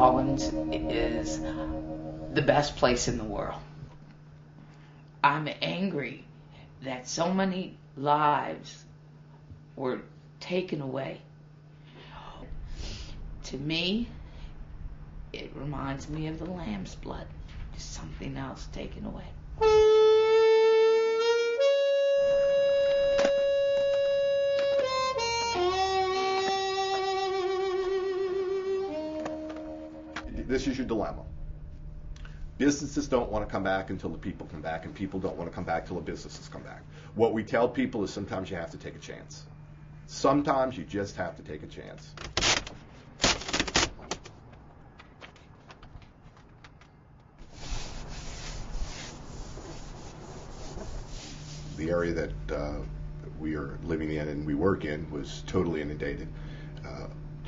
Orleans is the best place in the world. I'm angry that so many lives were taken away. To me, it reminds me of the lamb's blood. Just something else taken away. This is your dilemma. Businesses don't want to come back until the people come back, and people don't want to come back till the businesses come back. What we tell people is sometimes you have to take a chance. Sometimes you just have to take a chance. The area that we are living in and we work in was totally inundated.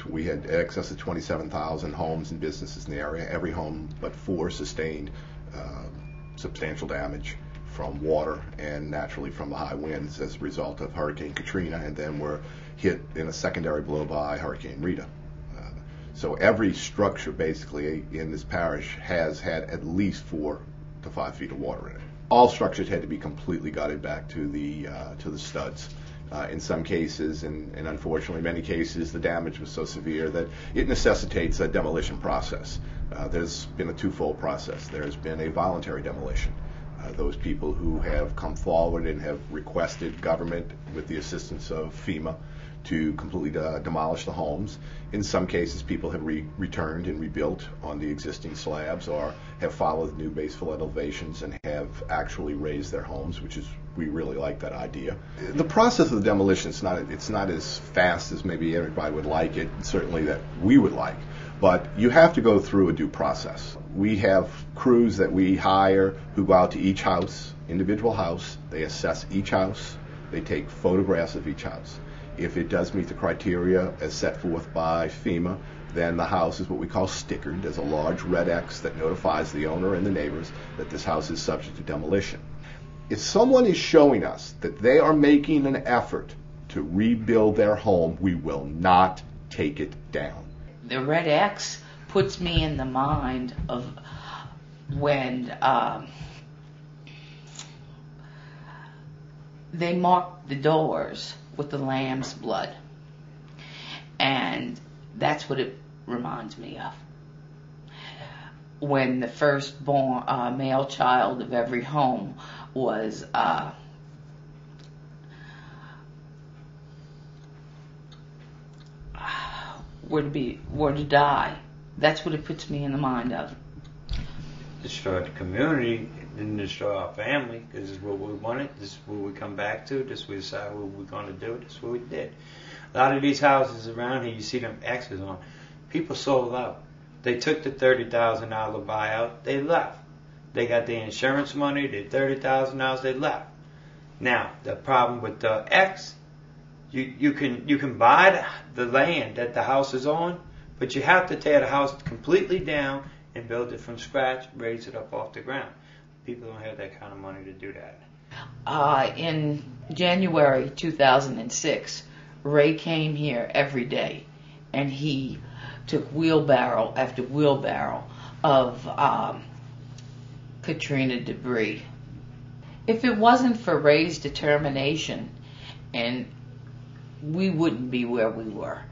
We had excess of 27,000 homes and businesses in the area. Every home but 4 sustained substantial damage from water and naturally from the high winds as a result of Hurricane Katrina, and then were hit in a secondary blow by Hurricane Rita. So every structure basically in this parish has had at least 4 to 5 feet of water in it. All structures had to be completely gutted back to the studs. In some cases, and unfortunately many cases, the damage was so severe that it necessitates a demolition process. There's been a twofold process. There's been a voluntary demolition. Those people who have come forward and have requested government, with the assistance of FEMA, to completely demolish the homes. In some cases, people have returned and rebuilt on the existing slabs, or have followed new base flood elevations and have actually raised their homes, which is, we really like that idea. The process of the demolition, it's not as fast as maybe everybody would like it, certainly that we would like, but you have to go through a due process. We have crews that we hire who go out to each house, individual house, they assess each house, they take photographs of each house. If it does meet the criteria as set forth by FEMA, then the house is what we call stickered. There's a large red X that notifies the owner and the neighbors that this house is subject to demolition. If someone is showing us that they are making an effort to rebuild their home, we will not take it down. The red X puts me in the mind of when they marked the doors with the lamb's blood, and that's what it reminds me of. When the firstborn male child of every home was were to die, that's what it puts me in the mind of. Destroy the community, didn't destroy our family, because this is what we wanted, this is what we come back to, this is what we decided what we're going to do, this is what we did. A lot of these houses around here, you see them X's on. People sold out. They took the $30,000 buyout, they left. They got the insurance money, the $30,000, they left. Now, the problem with the X, you can buy the land that the house is on, but you have to tear the house completely down and build it from scratch, raise it up off the ground. People don't have that kind of money to do that. In January 2006, Ray came here every day, and he took wheelbarrow after wheelbarrow of Katrina debris. If it wasn't for Ray's determination, and we wouldn't be where we were.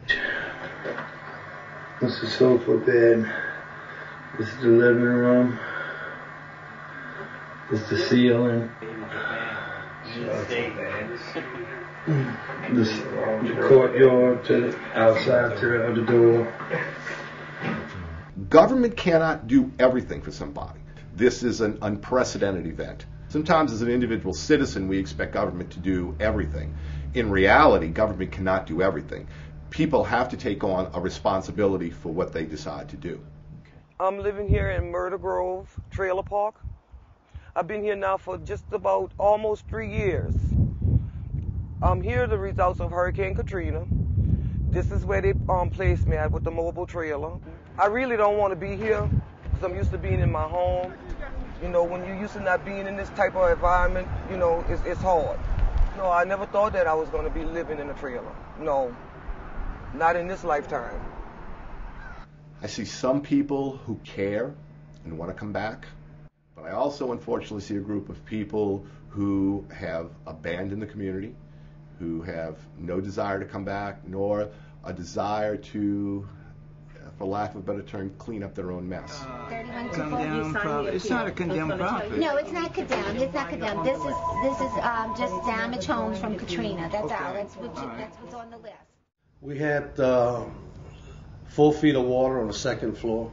This is the sofa bed. This is the living room. This is the ceiling. This is the courtyard to the outside to the other door. Government cannot do everything for somebody. This is an unprecedented event. Sometimes as an individual citizen, we expect government to do everything. In reality, government cannot do everything. People have to take on a responsibility for what they decide to do. I'm living here in Myrtle Grove Trailer Park. I've been here now for just about almost 3 years. Here are the results of Hurricane Katrina. This is where they placed me at with the mobile trailer. I really don't want to be here because I'm used to being in my home. You know, when you're used to not being in this type of environment, you know, it's hard. No, I never thought that I was going to be living in a trailer. No, not in this lifetime. I see some people who care and want to come back, but I also unfortunately see a group of people who have abandoned the community, who have no desire to come back, nor a desire to, for lack of a better term, clean up their own mess. Condemned property. It's not a condemned property. No, it's not condemned. It's not condemned. This is just damaged homes from Katrina. That's all. That's what's on the list. We had 4 feet of water on the second floor.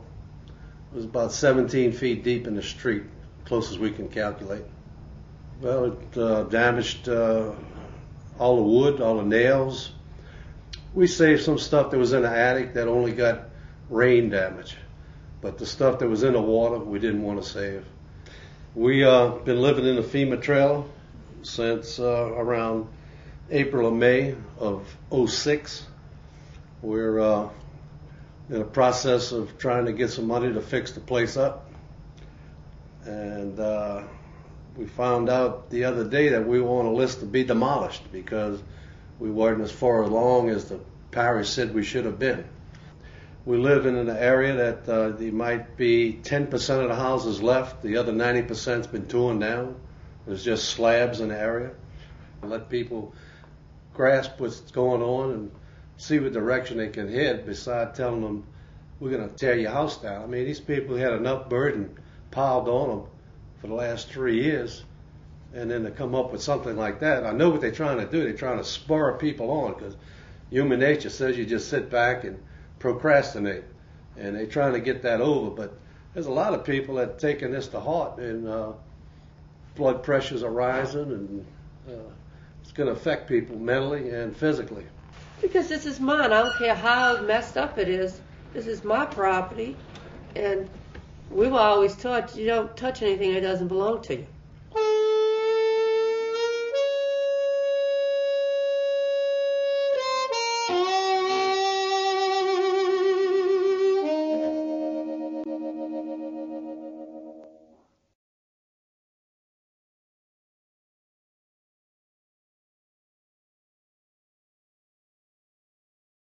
It was about 17 feet deep in the street, closest we can calculate. Well, it damaged all the wood, all the nails. We saved some stuff that was in the attic that only got rain damage. But the stuff that was in the water, we didn't want to save. We been living in a FEMA trailer since around April or May of '06. We're in the process of trying to get some money to fix the place up. And we found out the other day that we were on a list to be demolished because we weren't as far along as the parish said we should have been. We live in an area that there might be 10% of the houses left. The other 90%'s been torn down. There's just slabs in the area. Let people grasp what's going on and see what direction they can head besides telling them, we're going to tear your house down. I mean, these people had enough burden piled on them for the last 3 years, and then to come up with something like that. I know what they're trying to do. They're trying to spur people on because human nature says you just sit back and procrastinate, and they're trying to get that over. But there's a lot of people that are taking this to heart, and blood pressures are rising, and it's going to affect people mentally and physically. Because this is mine. I don't care how messed up it is. This is my property, and we were always taught you don't touch anything that doesn't belong to you.